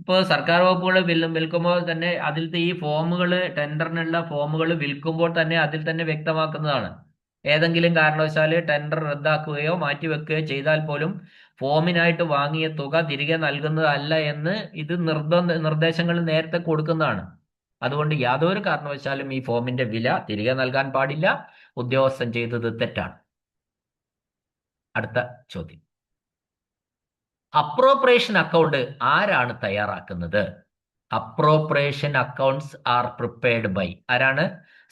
ഇപ്പോൾ സർക്കാർ വകുപ്പുകൾ വിൽക്കുമ്പോൾ തന്നെ അതിലത്തെ ഈ ഫോമുകൾ, ടെൻഡറിനുള്ള ഫോമുകൾ വിൽക്കുമ്പോൾ തന്നെ അതിൽ തന്നെ വ്യക്തമാക്കുന്നതാണ്. ഏതെങ്കിലും കാരണവശാൽ ടെൻഡർ റദ്ദാക്കുകയോ മാറ്റിവെക്കുകയോ ചെയ്താൽ പോലും ഫോമിനായിട്ട് വാങ്ങിയ തുക തിരികെ നൽകുന്നതല്ല എന്ന് ഇത് നിർദ്ദേശങ്ങൾ നേരത്തെ കൊടുക്കുന്നതാണ്. അതുകൊണ്ട് യാതൊരു കാരണവശാലും ഈ ഫോമിന്റെ വില തിരികെ നൽകാൻ പാടില്ല. ഉദ്യോഗസ്ഥൻ ചെയ്തത് തെറ്റാണ്. അടുത്ത ചോദ്യം. അപ്രോപ്രിയേഷൻ അക്കൗണ്ട് ആരാണ് തയ്യാറാക്കുന്നത്? Appropriation accounts are prepared by ആരാണ്?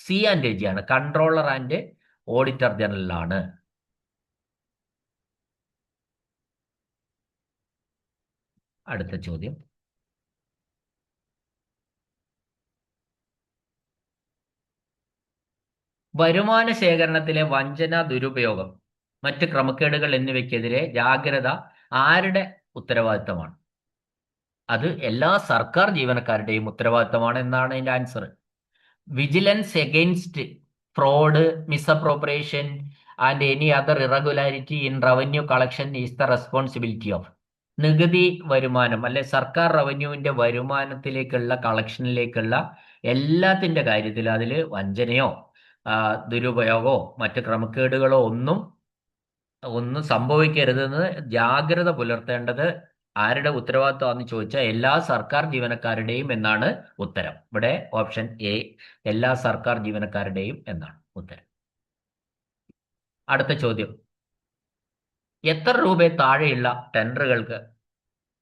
C&AG ആണ്. കൺട്രോളർ ആൻഡ് ഓഡിറ്റർ ജനറൽ ആണ്. അടുത്ത ചോദ്യം. വരുമാന ശേഖരണത്തിലെ വഞ്ചന, ദുരുപയോഗം, മറ്റ് ക്രമക്കേടുകൾ എന്നിവയ്ക്കെതിരെ ജാഗ്രത ആരുടെ ഉത്തരവാദിത്തമാണ്? അത് എല്ലാ സർക്കാർ ജീവനക്കാരുടെയും ഉത്തരവാദിത്തമാണ് എന്നാണ് അതിന്റെ answer. Vigilance against fraud, misappropriation and any other irregularity in revenue collection is the responsibility of. നികുതി വരുമാനം അല്ലെ സർക്കാർ റവന്യൂവിന്റെ വരുമാനത്തിലേക്കുള്ള, കളക്ഷനിലേക്കുള്ള എല്ലാത്തിന്റെ കാര്യത്തിൽ അതിൽ വഞ്ചനയോ ദുരുപയോഗമോ മറ്റ് ക്രമക്കേടുകളോ ഒന്നും സംഭവിക്കരുതെന്ന് ജാഗ്രത പുലർത്തേണ്ടത് ആരുടെ ഉത്തരവാദിത്തമാണെന്ന് ചോദിച്ചാൽ എല്ലാ സർക്കാർ ജീവനക്കാരുടെയും എന്നാണ് ഉത്തരം. ഇവിടെ ഓപ്ഷൻ A, എല്ലാ സർക്കാർ ജീവനക്കാരുടെയും എന്നാണ് ഉത്തരം. അടുത്ത ചോദ്യം. എത്ര രൂപ താഴെയുള്ള ടെൻഡറുകൾക്ക്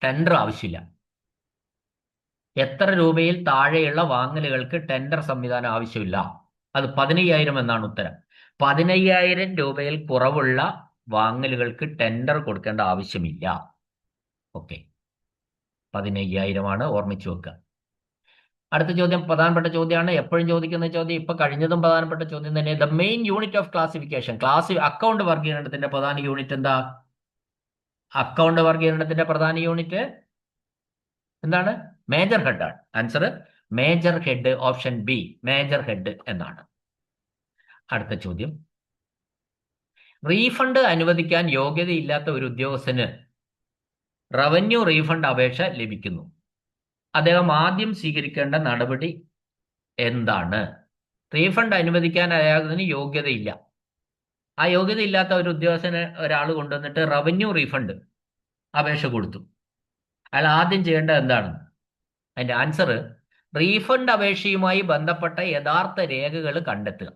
ടെൻഡർ ആവശ്യമില്ല? എത്ര രൂപയിൽ താഴെയുള്ള വാങ്ങലുകൾക്ക് ടെൻഡർ സംവിധാനം ആവശ്യമില്ല? അത് 15,000 എന്നാണ് ഉത്തരം. 15,000 രൂപയിൽ കുറവുള്ള വാങ്ങലുകൾക്ക് ടെൻഡർ കൊടുക്കേണ്ട ആവശ്യമില്ല. ഓക്കെ, 15,000 ഓർമ്മിച്ചു വെക്കുക. അടുത്ത ചോദ്യം പ്രധാനപ്പെട്ട ചോദ്യമാണ്, എപ്പോഴും ചോദിക്കുന്ന ചോദ്യം, ഇപ്പൊ കഴിഞ്ഞതും പ്രധാനപ്പെട്ട ചോദ്യം തന്നെ. The main unit of classification, account വർഗീകരണത്തിന്റെ പ്രധാന യൂണിറ്റ് എന്താ? അക്കൗണ്ട് വർഗീകരണത്തിന്റെ പ്രധാന യൂണിറ്റ് എന്താണ്? മേജർ ഹെഡ് ആണ്. Answer major head, option B major head എന്നാണ്. അടുത്ത ചോദ്യം, റീഫണ്ട് അനുവദിക്കാൻ യോഗ്യതയില്ലാത്ത ഒരു ഉദ്യോഗസ്ഥന് റവന്യൂ റീഫണ്ട് അപേക്ഷ ലഭിക്കുന്നു. അദ്ദേഹം ആദ്യം സ്വീകരിക്കേണ്ട നടപടി എന്താണ്? റീഫണ്ട് അനുവദിക്കാൻ അയാൾക്ക് യോഗ്യതയില്ല. ആ യോഗ്യതയില്ലാത്ത ഒരു ഉദ്യോഗസ്ഥന് ഒരാൾ കൊണ്ടുവന്നിട്ട് റവന്യൂ റീഫണ്ട് അപേക്ഷ കൊടുത്തു. അയാൾ ആദ്യം ചെയ്യേണ്ടത് എന്താണ്? അതിന്റെ ആൻസർ, റീഫണ്ട് അപേക്ഷയുമായി ബന്ധപ്പെട്ട യഥാർത്ഥ രേഖകൾ കണ്ടെത്തുക.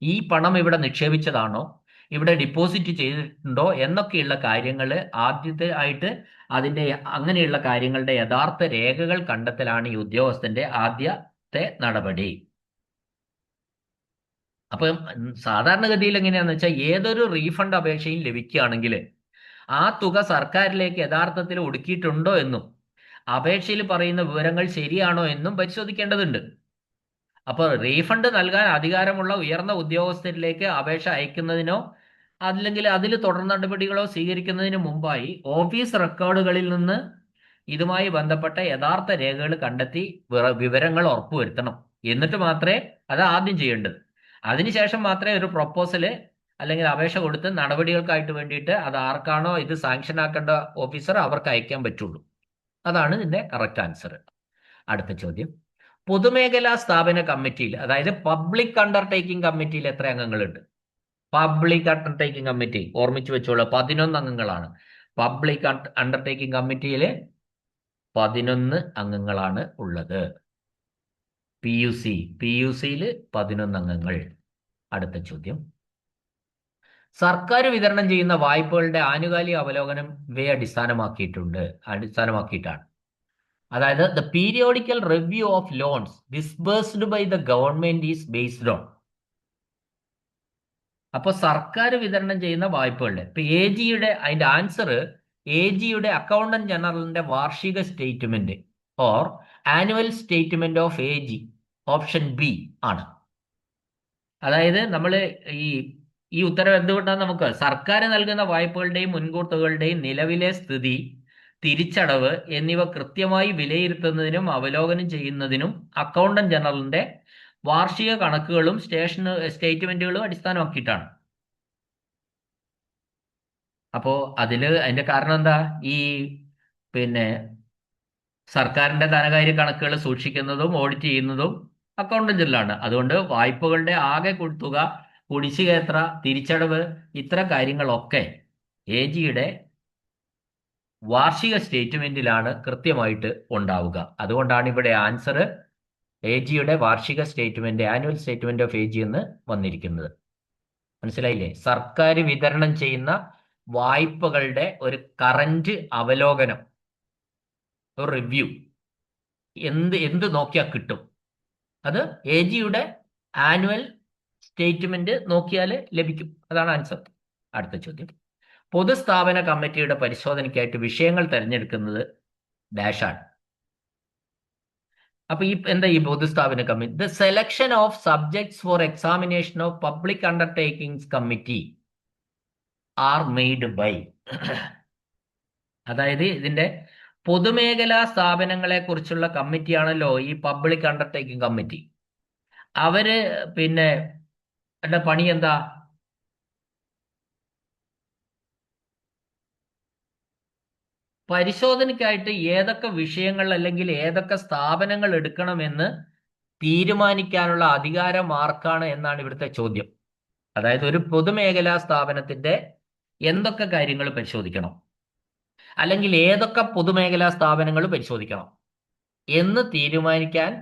ഈ പണം ഇവിടെ നിക്ഷേപിച്ചതാണോ, ഇവിടെ ഡിപ്പോസിറ്റ് ചെയ്തിട്ടുണ്ടോ എന്നൊക്കെയുള്ള കാര്യങ്ങൾ ആദ്യത്തെ ആയിട്ട് അതിന്റെ അങ്ങനെയുള്ള കാര്യങ്ങളുടെ യഥാർത്ഥ രേഖകൾ കണ്ടെത്തലാണ് ഈ ഉദ്യോഗസ്ഥന്റെ ആദ്യത്തെ നടപടി. അപ്പം സാധാരണഗതിയിൽ എങ്ങനെയാന്ന് വെച്ചാൽ, ഏതൊരു റീഫണ്ട് അപേക്ഷയും ലഭിക്കുകയാണെങ്കിൽ ആ തുക സർക്കാരിലേക്ക് യഥാർത്ഥത്തിൽ ഒടുക്കിയിട്ടുണ്ടോ എന്നും അപേക്ഷയിൽ പറയുന്ന വിവരങ്ങൾ ശരിയാണോ എന്നും പരിശോധിക്കേണ്ടതുണ്ട്. അപ്പോൾ റീഫണ്ട് നൽകാൻ അധികാരമുള്ള ഉയർന്ന ഉദ്യോഗസ്ഥരിലേക്ക് അപേക്ഷ അയക്കുന്നതിനോ അല്ലെങ്കിൽ അതിൽ തുടർ നടപടികളോ സ്വീകരിക്കുന്നതിന് മുമ്പായി ഓഫീസ് റെക്കോർഡുകളിൽ നിന്ന് ഇതുമായി ബന്ധപ്പെട്ട യഥാർത്ഥ രേഖകൾ കണ്ടെത്തി വിവരങ്ങൾ ഉറപ്പുവരുത്തണം. എന്നിട്ട് മാത്രമേ, അത് ആദ്യം ചെയ്യേണ്ടത്. അതിനുശേഷം മാത്രമേ ഒരു പ്രൊപ്പോസല് അല്ലെങ്കിൽ അപേക്ഷ കൊടുത്ത് നടപടികൾക്കായിട്ട് വേണ്ടിയിട്ട് അത് ആർക്കാണോ ഇത് സാങ്ഷൻ ആക്കേണ്ട ഓഫീസർ അവർക്ക് അയക്കാൻ പറ്റുള്ളൂ. അതാണ് ഇതിന്റെ കറക്റ്റ് ആൻസർ. അടുത്ത ചോദ്യം, പൊതുമേഖലാ സ്ഥാപന കമ്മിറ്റിയിൽ, അതായത് പബ്ലിക് അണ്ടർടേക്കിംഗ് കമ്മിറ്റിയിൽ എത്ര അംഗങ്ങളുണ്ട്? പബ്ലിക് അണ്ടർടേക്കിംഗ് കമ്മിറ്റി ഓർമ്മിച്ചു വെച്ചോളൂ, 11 അംഗങ്ങളാണ്. പബ്ലിക് അണ്ടർടേക്കിംഗ് കമ്മിറ്റിയിൽ 11 അംഗങ്ങളാണ് ഉള്ളത്. പി യു സിയിൽ 11 അംഗങ്ങൾ. അടുത്ത ചോദ്യം, സർക്കാർ വിതരണം ചെയ്യുന്ന വായ്പകളുടെ ആനുകാലിക അവലോകനം ഇവയെ അടിസ്ഥാനമാക്കിയിട്ടാണ്. അതായത് the periodical review of loans disbursed by the government is based on. അപ്പൊ സർക്കാർ വിതരണം ചെയ്യുന്ന വായ്പകളുടെ ഇപ്പൊ അതിന്റെ ആൻസർ, അക്കൗണ്ടന്റ് ജനറലിന്റെ വാർഷിക statement or annual statement of option B ആണ്. അതായത് നമ്മൾ ഈ ഉത്തരവ് എന്തുകൊണ്ടാണ്? നമുക്ക് സർക്കാർ നൽകുന്ന വായ്പകളുടെയും മുൻകൂർ തുകകളുടെയും നിലവിലെ സ്ഥിതി, തിരിച്ചടവ് എന്നിവ കൃത്യമായി വിലയിരുത്തുന്നതിനും അവലോകനം ചെയ്യുന്നതിനും അക്കൗണ്ടന്റ് ജനറലിന്റെ വാർഷിക കണക്കുകളും സ്റ്റേറ്റ്മെന്റുകളും അടിസ്ഥാനമാക്കിയിട്ടാണ്. അപ്പോ അതിന്റെ കാരണം എന്താ? പിന്നെ സർക്കാരിന്റെ ധനകാര്യ കണക്കുകൾ സൂക്ഷിക്കുന്നതും ഓഡിറ്റ് ചെയ്യുന്നതും അക്കൗണ്ടന്റ് ജനറലാണ്. അതുകൊണ്ട് വായ്പകളുടെ ആകെ തുക, കുടിശ്ശിക എത്ര, തിരിച്ചടവ്, ഇത്തരം കാര്യങ്ങളൊക്കെ യുടെ വാർഷിക സ്റ്റേറ്റ്മെന്റിലാണ് കൃത്യമായിട്ട് ഉണ്ടാവുക. അതുകൊണ്ടാണ് ഇവിടെ ആൻസർ യുടെ വാർഷിക സ്റ്റേറ്റ്മെന്റ്, ആനുവൽ സ്റ്റേറ്റ്മെന്റ് ഓഫ് എന്ന് വന്നിരിക്കുന്നത്. മനസ്സിലായില്ലേ? സർക്കാർ വിതരണം ചെയ്യുന്ന വായ്പകളുടെ ഒരു കറന്റ് അവലോകനം, ഒരു റിവ്യൂ എന്ത് നോക്കിയാൽ കിട്ടും? അത് യുടെ ആനുവൽ സ്റ്റേറ്റ്മെന്റ് നോക്കിയാൽ ലഭിക്കും. അതാണ് ആൻസർ. അടുത്ത ചോദ്യം, പൊതുസ്ഥാപന കമ്മിറ്റിയുടെ പരിശോധനയ്ക്കായിട്ട് വിഷയങ്ങൾ തിരഞ്ഞെടുക്കുന്നത് ഡാഷാണ്. അപ്പൊ എന്താ ഈ പൊതുസ്ഥാപന committee? The selection of subjects for examination of public undertakings committee are made by. അതായത് ഇതിന്റെ പൊതുമേഖലാ സ്ഥാപനങ്ങളെ കുറിച്ചുള്ള കമ്മിറ്റിയാണല്ലോ ഈ പബ്ലിക് അണ്ടർടേക്കിംഗ് കമ്മിറ്റി. അവര് എന്റെ പണി എന്താ? പരിശോധനയ്ക്കായിട്ട് ഏതൊക്കെ വിഷയങ്ങൾ അല്ലെങ്കിൽ ഏതൊക്കെ സ്ഥാപനങ്ങൾ എടുക്കണമെന്ന് തീരുമാനിക്കാനുള്ള അധികാരം ആർക്കാണ് എന്നാണ് ഇവിടുത്തെ ചോദ്യം. അതായത് ഒരു പൊതുമേഖലാ സ്ഥാപനത്തിന്റെ എന്തൊക്കെ കാര്യങ്ങൾ പരിശോധിക്കണം, അല്ലെങ്കിൽ ഏതൊക്കെ പൊതുമേഖലാ സ്ഥാപനങ്ങൾ പരിശോധിക്കണം എന്ന് തീരുമാനിക്കാൻ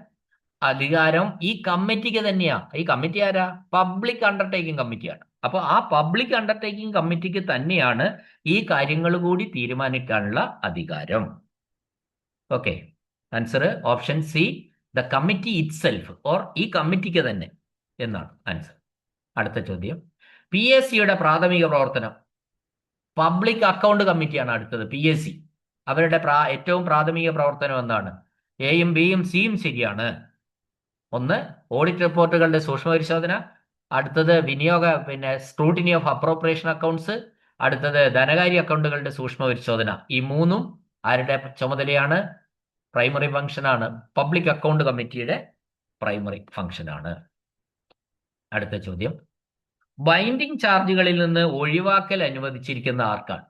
അധികാരം ഈ കമ്മിറ്റിക്ക് തന്നെയാണ്. ഈ കമ്മിറ്റി ആരാ? പബ്ലിക് അണ്ടർടേക്കിംഗ് കമ്മിറ്റിയാണ്. അപ്പൊ ആ പബ്ലിക് അണ്ടർടേക്കിംഗ് കമ്മിറ്റിക്ക് തന്നെയാണ് ഈ കാര്യങ്ങൾ കൂടി തീരുമാനിക്കാനുള്ള അധികാരം. Okay, answer option C, the committee it self, or ഈ കമ്മിറ്റിക്ക് തന്നെ എന്നാണ് ആൻസർ. അടുത്ത ചോദ്യം, PSCയുടെ പ്രാഥമിക പ്രവർത്തനം. പബ്ലിക് അക്കൗണ്ട് കമ്മിറ്റിയാണ് അടുത്തത്. PSC അവരുടെ ഏറ്റവും പ്രാഥമിക പ്രവർത്തനം എന്താണ്? എയും ബിയും സിയും ശരിയാണ്. ഒന്ന് ഓഡിറ്റ് റിപ്പോർട്ടുകളുടെ സൂക്ഷ്മ പരിശോധന, അടുത്തത് സ്ക്രൂട്ടിനി ഓഫ് അപ്രോപ്രിയേഷൻ അക്കൗണ്ട്സ്, അടുത്തത് ധനകാര്യ അക്കൗണ്ടുകളുടെ സൂക്ഷ്മ പരിശോധന. ഈ മൂന്നും ആരുടെ ചുമതലയാണ്? പ്രൈമറി ഫംഗ്ഷനാണ്. പബ്ലിക് അക്കൗണ്ട് കമ്മിറ്റിയുടെ പ്രൈമറി ഫംഗ്ഷനാണ്. അടുത്ത ചോദ്യം, ബൈൻഡിംഗ് ചാർജുകളിൽ നിന്ന് ഒഴിവാക്കൽ അനുവദിച്ചിരിക്കുന്ന ആർക്കാണ്?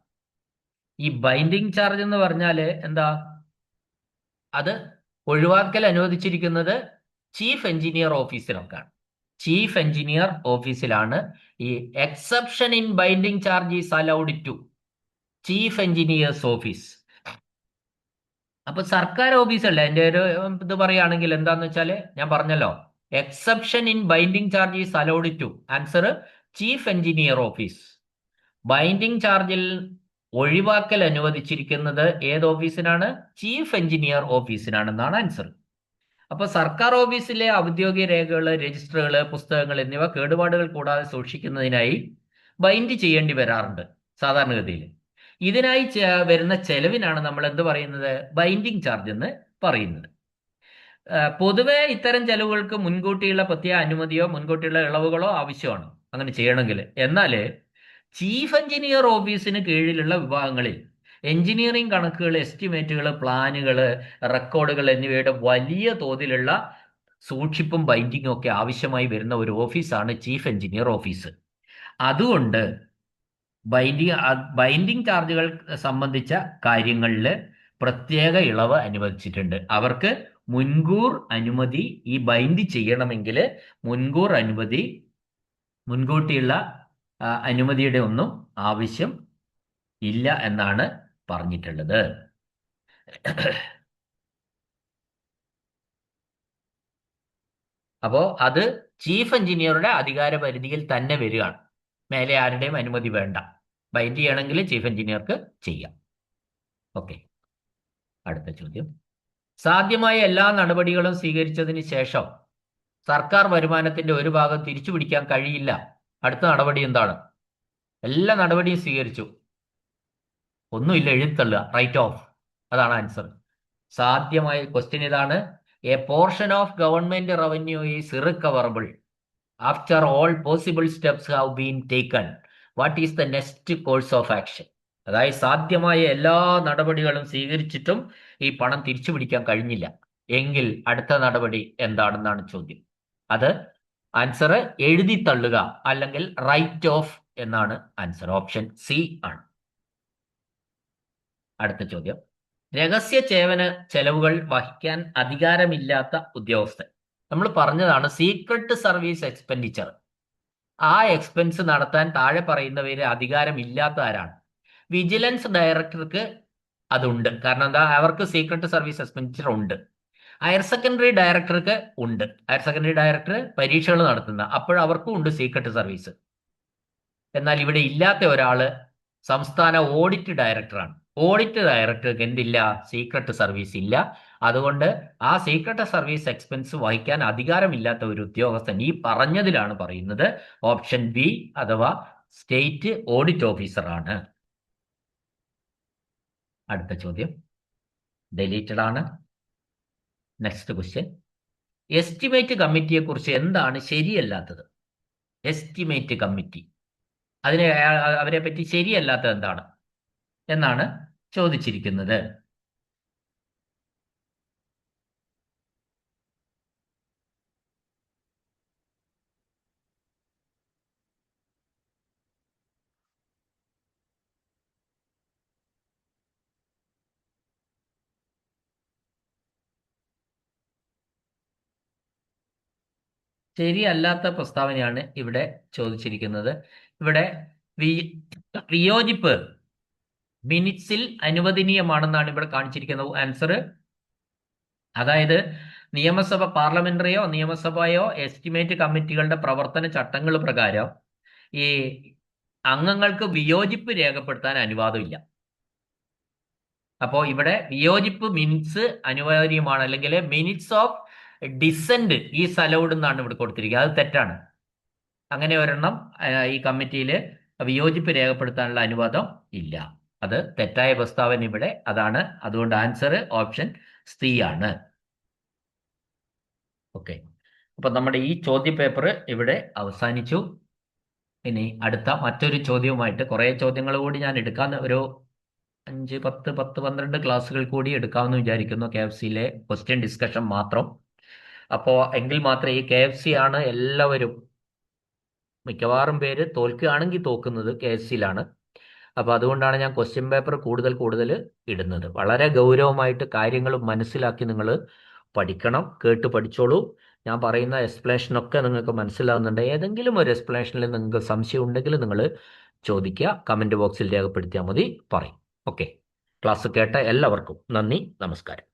ഈ ബൈൻഡിംഗ് ചാർജ് എന്ന് പറഞ്ഞാൽ എന്താ? അത് ഒഴിവാക്കൽ അനുവദിച്ചിരിക്കുന്നത് ചീഫ് എഞ്ചിനീയർ ഓഫീസിലൊക്കെയാണ്. ചീഫ് എഞ്ചിനീയർ ഓഫീസിലാണ് ഈ exception in binding charge is allowed to chief engineers office. അപ്പൊ സർക്കാർ ഓഫീസല്ല. എൻ്റെ ഒരു ഇത് പറയുകയാണെങ്കിൽ എന്താന്ന് വെച്ചാല് ഞാൻ പറഞ്ഞല്ലോ, exception in binding charge is allowed to. Answer chief engineer office. Binding ചാർജിൽ ഒഴിവാക്കൽ അനുവദിച്ചിരിക്കുന്നത് ഏത് ഓഫീസിനാണ്? ചീഫ് എഞ്ചിനീയർ ഓഫീസിനാണെന്നാണ് ആൻസർ. അപ്പൊ സർക്കാർ ഓഫീസിലെ ഔദ്യോഗിക രേഖകൾ, രജിസ്റ്ററുകൾ, പുസ്തകങ്ങൾ എന്നിവ കേടുപാടുകൾ കൂടാതെ സൂക്ഷിക്കുന്നതിനായി ബൈൻഡ് ചെയ്യേണ്ടി വരാറുണ്ട് സാധാരണഗതിയിൽ. ഇതിനായി വരുന്ന ചെലവിനാണ് നമ്മൾ എന്ത് പറയുന്നത്? ബൈൻഡിംഗ് ചാർജ് എന്ന് പറയുന്നത്. പൊതുവെ ഇത്തരം ചെലവുകൾക്ക് മുൻകൂട്ടിയുള്ള പ്രത്യേക അനുമതിയോ മുൻകൂട്ടിയുള്ള ഇളവുകളോ ആവശ്യമാണ് അങ്ങനെ ചെയ്യണമെങ്കിൽ. എന്നാൽ ചീഫ് എഞ്ചിനീയർ ഓഫീസിന് കീഴിലുള്ള വിഭാഗങ്ങളിൽ എഞ്ചിനീയറിംഗ് കണക്കുകൾ, എസ്റ്റിമേറ്റുകൾ, പ്ലാനുകൾ, റെക്കോർഡുകൾ എന്നിവയുടെ വലിയ തോതിലുള്ള സൂക്ഷിപ്പും ബൈൻഡിങ്ങും ഒക്കെ ആവശ്യമായി വരുന്ന ഒരു ഓഫീസാണ് ചീഫ് എഞ്ചിനീയർ ഓഫീസ്. അതുകൊണ്ട് ബൈൻഡിങ് ചാർജുകൾ സംബന്ധിച്ച കാര്യങ്ങളിൽ പ്രത്യേക ഇളവ് അനുവദിച്ചിട്ടുണ്ട്. അവർക്ക് മുൻകൂർ അനുമതി, ഈ ബൈൻഡ് ചെയ്യണമെങ്കിൽ മുൻകൂട്ടിയുള്ള അനുമതിയുടെ ഒന്നും ആവശ്യം ഇല്ല എന്നാണ് പറഞ്ഞിട്ടുള്ളത്. അപ്പോൾ അത് ചീഫ് എഞ്ചിനീയറുടെ അധികാര പരിധിയിൽ തന്നെ വരികയാണ്. മേലെ ആരുടെയും അനുമതി വേണ്ട. ബൈൻഡ് ചെയ്യണമെങ്കിൽ ചീഫ് എഞ്ചിനീയർക്ക് ചെയ്യാം. ഓക്കെ, അടുത്ത ചോദ്യം, സാധ്യമായ എല്ലാ നടപടികളും സ്വീകരിച്ചതിന് ശേഷം സർക്കാർ വരുമാനത്തിന്റെ ഒരു ഭാഗം തിരിച്ചു പിടിക്കാൻ കഴിയില്ല. അടുത്ത നടപടി എന്താണ്? എല്ലാ നടപടിയും സ്വീകരിച്ചു, ഒന്നുമില്ല, എഴുത്തള്ളുക, റൈറ്റ് ഓഫ്. അതാണ് ആൻസർ. സാധ്യമായ ക്വസ്റ്റ്യൻ ഇതാണ്. A portion of government revenue is irrecoverable after all possible steps have been taken. What is the next course of action? അതായത് സാധ്യമായ എല്ലാ നടപടികളും സ്വീകരിച്ചിട്ടും ഈ പണം തിരിച്ചു പിടിക്കാൻ കഴിഞ്ഞില്ല എങ്കിൽ അടുത്ത നടപടി എന്താണെന്നാണ് ചോദ്യം. അത് ആൻസർ എഴുതി തള്ളുക അല്ലെങ്കിൽ റൈറ്റ് ഓഫ് എന്നാണ് ആൻസർ. ഓപ്ഷൻ സി ആണ്. അടുത്ത ചോദ്യം, രഹസ്യ സേവന ചെലവുകൾ വഹിക്കാൻ അധികാരമില്ലാത്ത ഉദ്യോഗസ്ഥൻ. നമ്മൾ പറഞ്ഞതാണ് സീക്രട്ട് സർവീസ് എക്സ്പെൻഡിച്ചർ. ആ എക്സ്പെൻസ് നടത്താൻ താഴെ പറയുന്നവര് അധികാരമില്ലാത്ത ആരാണ്? വിജിലൻസ് ഡയറക്ടർക്ക് അതുണ്ട്. കാരണം എന്താ? അവർക്ക് സീക്രട്ട് സർവീസ് എക്സ്പെൻഡിച്ചർ ഉണ്ട്. ഹയർ സെക്കൻഡറി ഡയറക്ടർക്ക് ഉണ്ട്. ഹയർ സെക്കൻഡറി ഡയറക്ടർ പരീക്ഷകൾ നടത്തുന്ന, അവർക്കും ഉണ്ട് സീക്രട്ട് സർവീസ്. എന്നാൽ ഇവിടെ ഇല്ലാത്ത ഒരാള് സംസ്ഥാന ഓഡിറ്റ് ഡയറക്ടറാണ്. ഓഡിറ്റ് ഡയറക്ടർക്ക് എന്തില്ല? സീക്രട്ട് സർവീസ് ഇല്ല. അതുകൊണ്ട് ആ സീക്രട്ട് സർവീസ് എക്സ്പെൻസ് വഹിക്കാൻ അധികാരമില്ലാത്ത ഒരു ഉദ്യോഗസ്ഥൻ ഈ പറഞ്ഞതിലാണ് പറയുന്നത് ഓപ്ഷൻ ബി അഥവാ സ്റ്റേറ്റ് ഓഡിറ്റ് ഓഫീസർ ആണ്. അടുത്ത ചോദ്യം ഡെലീറ്റഡ് ആണ്. നെക്സ്റ്റ് ക്വസ്റ്റ്യൻ, എസ്റ്റിമേറ്റ് കമ്മിറ്റിയെ കുറിച്ച് എന്താണ് ശരിയല്ലാത്തത്? എസ്റ്റിമേറ്റ് കമ്മിറ്റി, അവരെ പറ്റി ശരിയല്ലാത്തത് എന്താണ് എന്നാണ് ചോദിച്ചിരിക്കുന്നത്. ശരിയല്ലാത്ത പ്രസ്താവനയാണ് ഇവിടെ ചോദിച്ചിരിക്കുന്നത്. ഇവിടെ വിയോജിപ്പ് മിനിറ്റ്സിൽ അനുവദനീയമാണെന്നാണ് ഇവിടെ കാണിച്ചിരിക്കുന്നത് ആൻസർ. അതായത് പാർലമെന്ററിയോ നിയമസഭയോ എസ്റ്റിമേറ്റ് കമ്മിറ്റികളുടെ പ്രവർത്തന ചട്ടങ്ങൾ പ്രകാരം ഈ അംഗങ്ങൾക്ക് വിയോജിപ്പ് രേഖപ്പെടുത്താൻ അനുവാദമില്ല. അപ്പോൾ ഇവിടെ വിയോജിപ്പ് മിനിറ്റ്സ് അനിവാര്യമാണ്, അല്ലെങ്കിൽ minutes of descent is allowed എന്നാണ് ഇവിടെ കൊടുത്തിരിക്കുന്നത്. അത് തെറ്റാണ്. അങ്ങനെ ഒരെണ്ണം ഈ കമ്മിറ്റിയിൽ വിയോജിപ്പ് രേഖപ്പെടുത്താനുള്ള അനുവാദം ഇല്ല. അത് തെറ്റായ പ്രസ്താവന ഇവിടെ അതാണ്. അതുകൊണ്ട് ആൻസർ ഓപ്ഷൻ സി ആണ്. ഓക്കെ. അപ്പൊ നമ്മുടെ ഈ ചോദ്യ പേപ്പർ ഇവിടെ അവസാനിച്ചു. ഇനി അടുത്ത മറ്റൊരു ചോദ്യവുമായിട്ട്, കുറേ ചോദ്യങ്ങൾ കൂടി ഞാൻ എടുക്കാൻ ഒരു 5, 10, 12 ക്ലാസ്സുകൾ കൂടി എടുക്കാമെന്ന് വിചാരിക്കുന്നു, KFCയിലെ ക്വസ്റ്റ്യൻ ഡിസ്കഷൻ മാത്രം. അപ്പോൾ എങ്കിൽ മാത്രമേ ഈ KFC ആണ് എല്ലാവരും, മിക്കവാറും പേര് തോൽക്കുകയാണെങ്കിൽ തോക്കുന്നത് KFCയിലാണ്. അപ്പോൾ അതുകൊണ്ടാണ് ഞാൻ ക്വസ്റ്റ്യൻ പേപ്പർ കൂടുതൽ കൂടുതൽ ഇടുന്നത്. വളരെ ഗൗരവമായിട്ട് കാര്യങ്ങൾ മനസ്സിലാക്കി നിങ്ങൾ പഠിക്കണം. കേട്ട് പഠിച്ചോളൂ. ഞാൻ പറയുന്ന എക്സ്പ്ലനേഷനൊക്കെ നിങ്ങൾക്ക് മനസ്സിലാവുന്നുണ്ട്. ഏതെങ്കിലും ഒരു എക്സ്പ്ലനേഷനിൽ നിങ്ങൾക്ക് സംശയം ഉണ്ടെങ്കിൽ നിങ്ങൾ ചോദിക്കുക, കമൻറ്റ് ബോക്സിൽ രേഖപ്പെടുത്തിയാൽ മതി, പറയും. ഓക്കെ. ക്ലാസ് കേട്ട എല്ലാവർക്കും നന്ദി, നമസ്കാരം.